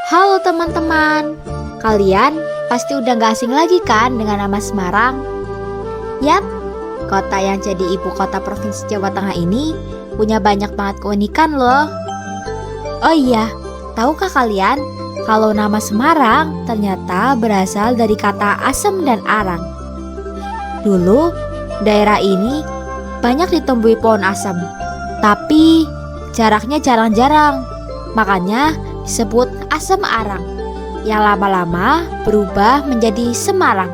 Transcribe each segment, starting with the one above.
Halo teman-teman, kalian pasti udah gak asing lagi kan dengan nama Semarang? Yap, kota yang jadi ibu kota Provinsi Jawa Tengah ini punya banyak banget keunikan loh. Oh iya, tahukah kalian kalau nama Semarang ternyata berasal dari kata asem dan arang? Dulu, daerah ini banyak ditumbuhi pohon asem, tapi jaraknya jarang-jarang, makanya disebut asem arang, yang lama-lama berubah menjadi Semarang.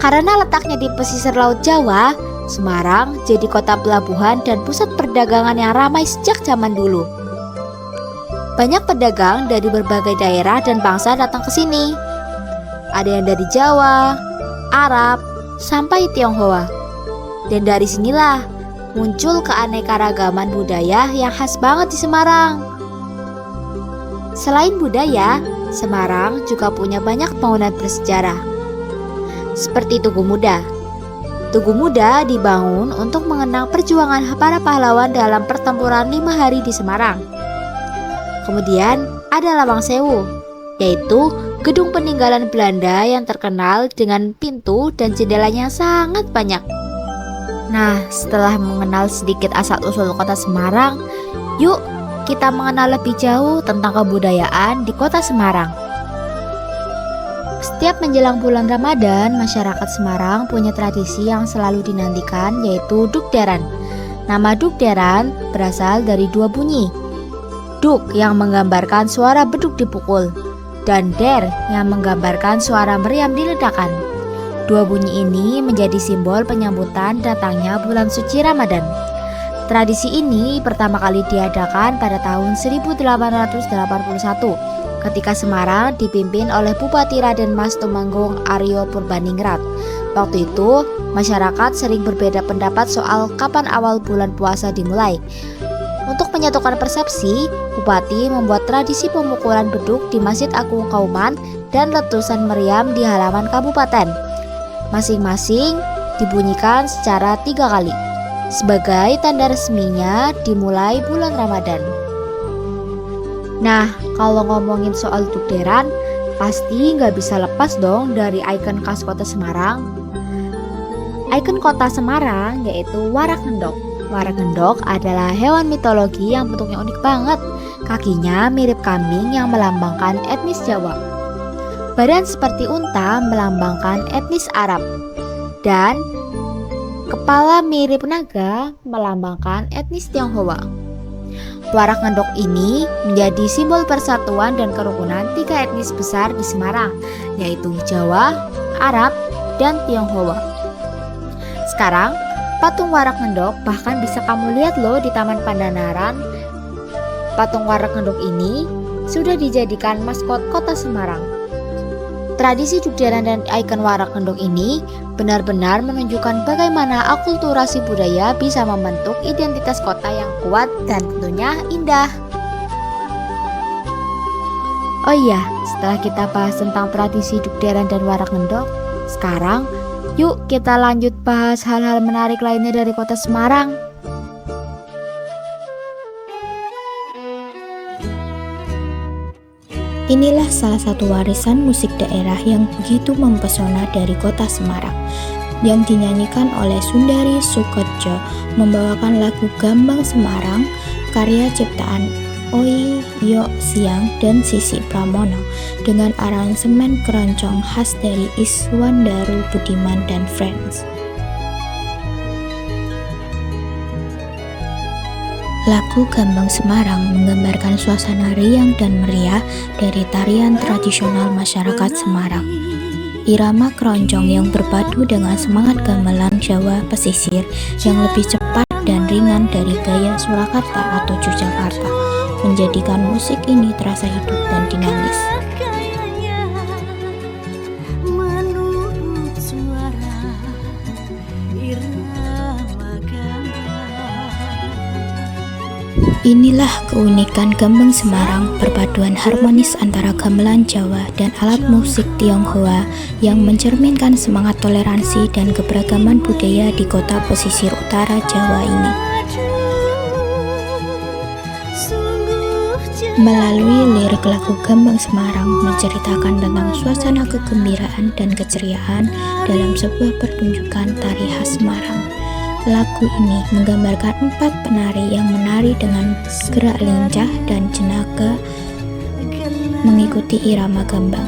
Karena letaknya di pesisir Laut Jawa, Semarang jadi kota pelabuhan dan pusat perdagangan yang ramai sejak zaman dulu. Banyak pedagang dari berbagai daerah dan bangsa datang ke sini. Ada yang dari Jawa, Arab, sampai Tionghoa. Dan dari sinilah muncul keanekaragaman budaya yang khas banget di Semarang. Selain budaya, Semarang juga punya banyak bangunan bersejarah, seperti Tugu Muda. Tugu Muda dibangun untuk mengenang perjuangan para pahlawan dalam pertempuran 5 hari di Semarang. Kemudian ada Lawang Sewu, yaitu gedung peninggalan Belanda yang terkenal dengan pintu dan jendelanya yang sangat banyak. Nah, setelah mengenal sedikit asal-usul kota Semarang, yuk kita mengenal lebih jauh tentang kebudayaan di kota Semarang. Setiap menjelang bulan Ramadan, masyarakat Semarang punya tradisi yang selalu dinantikan, yaitu Dukderan. Nama Dukderan berasal dari dua bunyi. Duk yang menggambarkan suara beduk dipukul, dan der yang menggambarkan suara meriam diledakkan. Dua bunyi ini menjadi simbol penyambutan datangnya bulan suci Ramadan. Tradisi ini pertama kali diadakan pada tahun 1881 ketika Semarang dipimpin oleh Bupati Raden Mas Tumenggung Aryo Purbaningrat. Waktu itu, masyarakat sering berbeda pendapat soal kapan awal bulan puasa dimulai. Untuk menyatukan persepsi, Bupati membuat tradisi pemukulan beduk di Masjid Agung Kauman dan letusan meriam di halaman kabupaten. Masing-masing dibunyikan secara 3 kali. Sebagai tanda resminya dimulai bulan Ramadan. Nah, kalau ngomongin soal Dukderan, pasti nggak bisa lepas dong dari ikon khas kota Semarang. Ikon kota Semarang yaitu Warak Ngendok. Warak Ngendok adalah hewan mitologi yang bentuknya unik banget. Kakinya mirip kambing yang melambangkan etnis Jawa. Badan seperti unta melambangkan etnis Arab. Dan kepala mirip naga melambangkan etnis Tionghoa. Warak Ngendok ini menjadi simbol persatuan dan kerukunan 3 etnis besar di Semarang, yaitu Jawa, Arab, dan Tionghoa. Sekarang, patung Warak Ngendok bahkan bisa kamu lihat loh di Taman Pandanaran. Patung Warak Ngendok ini sudah dijadikan maskot kota Semarang. Tradisi Dukderan dan ikon Warak Ngendok ini benar-benar menunjukkan bagaimana akulturasi budaya bisa membentuk identitas kota yang kuat dan tentunya indah. Oh iya, setelah kita bahas tentang tradisi Dukderan dan Warak Ngendok, sekarang yuk kita lanjut bahas hal-hal menarik lainnya dari kota Semarang. Inilah salah satu warisan musik daerah yang begitu mempesona dari kota Semarang, yang dinyanyikan oleh Sundari Soekotjo, membawakan lagu Gambang Semarang, karya ciptaan Oi Yok Siang dan Sisi Pramono, dengan aransemen keroncong khas dari Iswandaru Budiman dan Friends. Lagu Gambang Semarang menggambarkan suasana riang dan meriah dari tarian tradisional masyarakat Semarang. Irama keroncong yang berpadu dengan semangat gamelan Jawa pesisir yang lebih cepat dan ringan dari gaya Surakarta atau Yogyakarta menjadikan musik ini terasa hidup dan dinamis. Inilah keunikan Gambang Semarang, perpaduan harmonis antara gamelan Jawa dan alat musik Tionghoa yang mencerminkan semangat toleransi dan keberagaman budaya di kota pesisir utara Jawa ini. Melalui lirik lagu Gambang Semarang menceritakan tentang suasana kegembiraan dan keceriaan dalam sebuah pertunjukan tari khas Semarang. Lagu ini menggambarkan 4 penari yang menari dengan gerak lincah dan jenaga mengikuti irama gambang.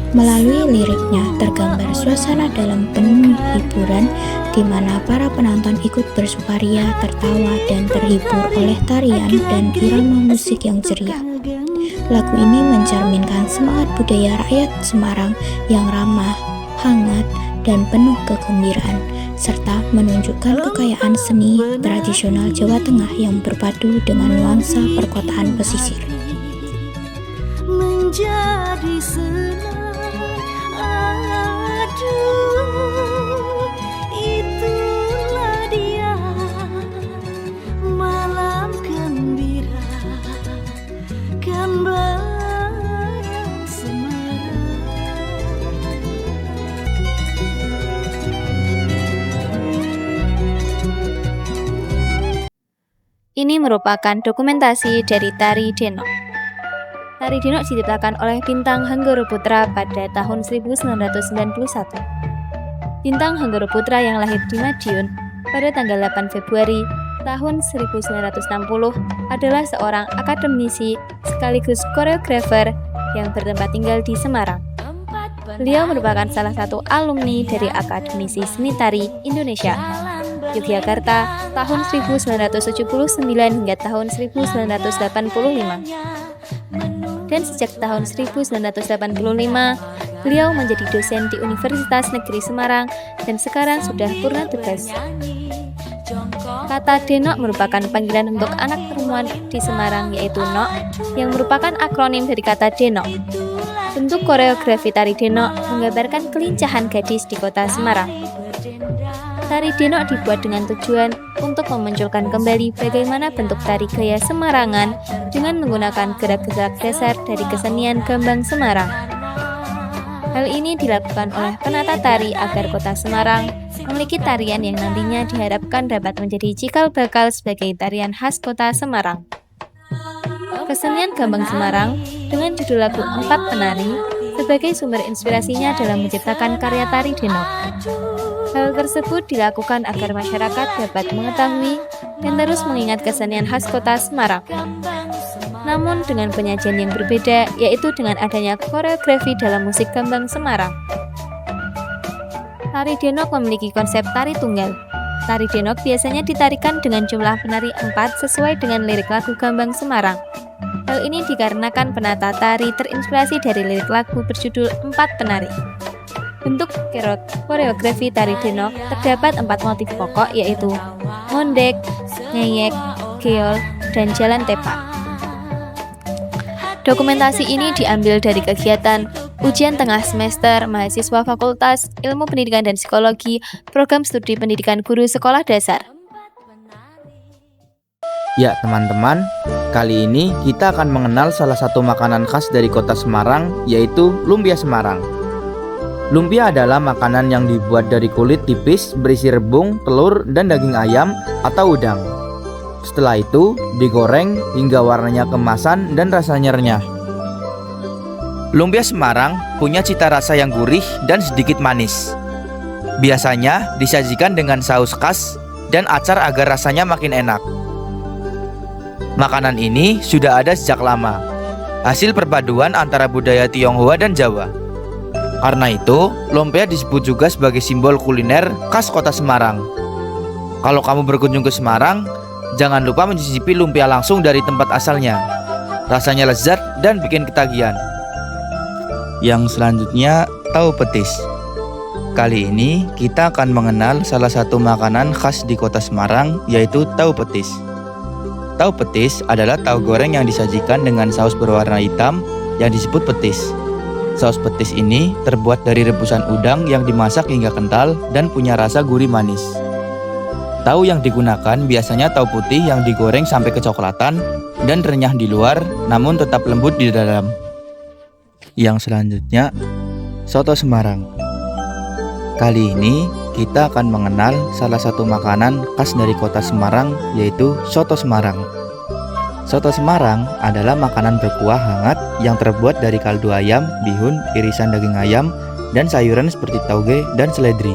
Melalui liriknya tergambar suasana dalam penuh hiburan di mana para penonton ikut bersukaria, tertawa, dan terhibur oleh tarian dan irama musik yang ceria. Lagu ini mencerminkan semangat budaya rakyat Semarang yang ramah, hangat, dan penuh kegembiraan, serta menunjukkan kekayaan seni tradisional Jawa Tengah yang berpadu dengan nuansa perkotaan pesisir. Menjadi senang, aduh, itulah dia malam gembira Gambang Semarang. Ini merupakan dokumentasi dari Tari Denok. Tari Denok diciptakan oleh Bintang Hanggoro Putra pada tahun 1991. Bintang Hanggoro Putra yang lahir di Madiun pada tanggal 8 Februari tahun 1960 adalah seorang akademisi sekaligus koreografer yang bertempat tinggal di Semarang. Beliau merupakan salah satu alumni dari Akademisi Seni Tari Indonesia Yogyakarta tahun 1979 hingga tahun 1985. Dan sejak tahun 1985, beliau menjadi dosen di Universitas Negeri Semarang dan sekarang sudah purna tugas. Kata Denok merupakan panggilan untuk anak perempuan di Semarang yaitu Nok, yang merupakan akronim dari kata Denok. Bentuk koreografi tari Denok menggambarkan kelincahan gadis di kota Semarang. Tari Denok dibuat dengan tujuan untuk memunculkan kembali bagaimana bentuk tari gaya Semarangan dengan menggunakan gerak-gerak dasar dari kesenian Gambang Semarang. Hal ini dilakukan oleh penata tari agar kota Semarang memiliki tarian yang nantinya diharapkan dapat menjadi cikal bakal sebagai tarian khas kota Semarang. Kesenian Gambang Semarang dengan judul lagu 4 Penari sebagai sumber inspirasinya dalam menciptakan karya tari Denok. Hal tersebut dilakukan agar masyarakat dapat mengetahui dan terus mengingat kesenian khas kota Semarang. Namun dengan penyajian yang berbeda, yaitu dengan adanya koreografi dalam musik Gambang Semarang. Tari Denok memiliki konsep tari tunggal. Tari Denok biasanya ditarikan dengan jumlah penari 4 sesuai dengan lirik lagu Gambang Semarang. Hal ini dikarenakan penata tari terinspirasi dari lirik lagu berjudul 4 Penari. Bentuk koreografi tari Denok terdapat 4 motif pokok yaitu ngondek, ngeyek, geol, dan jalan tepak. Dokumentasi ini diambil dari kegiatan ujian tengah semester mahasiswa Fakultas Ilmu Pendidikan dan Psikologi Program Studi Pendidikan Guru Sekolah Dasar. Ya teman-teman, kali ini kita akan mengenal salah satu makanan khas dari kota Semarang, yaitu lumpia Semarang. Lumpia adalah makanan yang dibuat dari kulit tipis berisi rebung, telur, dan daging ayam atau udang. Setelah itu digoreng hingga warnanya kemasan dan rasanya renyah. Lumpia Semarang punya cita rasa yang gurih dan sedikit manis. Biasanya disajikan dengan saus khas dan acar agar rasanya makin enak. Makanan ini sudah ada sejak lama, hasil perpaduan antara budaya Tionghoa dan Jawa. Karena itu, lumpia disebut juga sebagai simbol kuliner khas kota Semarang. Kalau kamu berkunjung ke Semarang, jangan lupa mencicipi lumpia langsung dari tempat asalnya. Rasanya lezat dan bikin ketagihan. Yang selanjutnya, tahu petis. Kali ini kita akan mengenal salah satu makanan khas di kota Semarang, yaitu tahu petis. Tahu petis adalah tahu goreng yang disajikan dengan saus berwarna hitam yang disebut petis. Saus petis ini terbuat dari rebusan udang yang dimasak hingga kental dan punya rasa gurih manis. Tahu yang digunakan biasanya tahu putih yang digoreng sampai kecoklatan dan renyah di luar namun tetap lembut di dalam. Yang selanjutnya, soto Semarang. Kali ini kita akan mengenal salah satu makanan khas dari kota Semarang, yaitu soto Semarang. Soto Semarang adalah makanan berkuah hangat yang terbuat dari kaldu ayam, bihun, irisan daging ayam, dan sayuran seperti tauge dan seledri.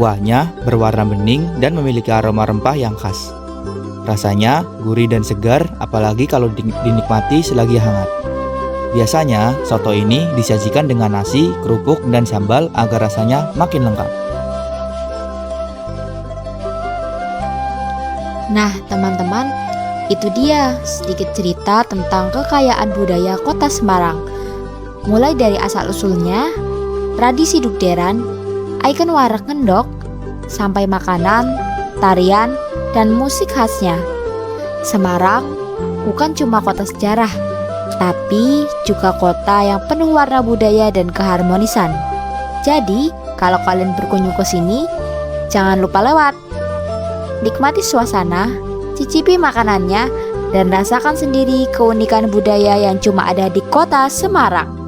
Kuahnya berwarna bening dan memiliki aroma rempah yang khas. Rasanya gurih dan segar, apalagi kalau dinikmati selagi hangat. Biasanya, soto ini disajikan dengan nasi, kerupuk, dan sambal agar rasanya makin lengkap. Nah, teman-teman, itu dia sedikit cerita tentang kekayaan budaya Kota Semarang. Mulai dari asal-usulnya, tradisi dukderan, ikon warak ngendok, sampai makanan, tarian, dan musik khasnya. Semarang bukan cuma kota sejarah, tapi juga kota yang penuh warna budaya dan keharmonisan. Jadi, kalau kalian berkunjung ke sini, jangan lupa lewat. Nikmati suasana, cicipi makanannya, dan rasakan sendiri keunikan budaya yang cuma ada di Kota Semarang.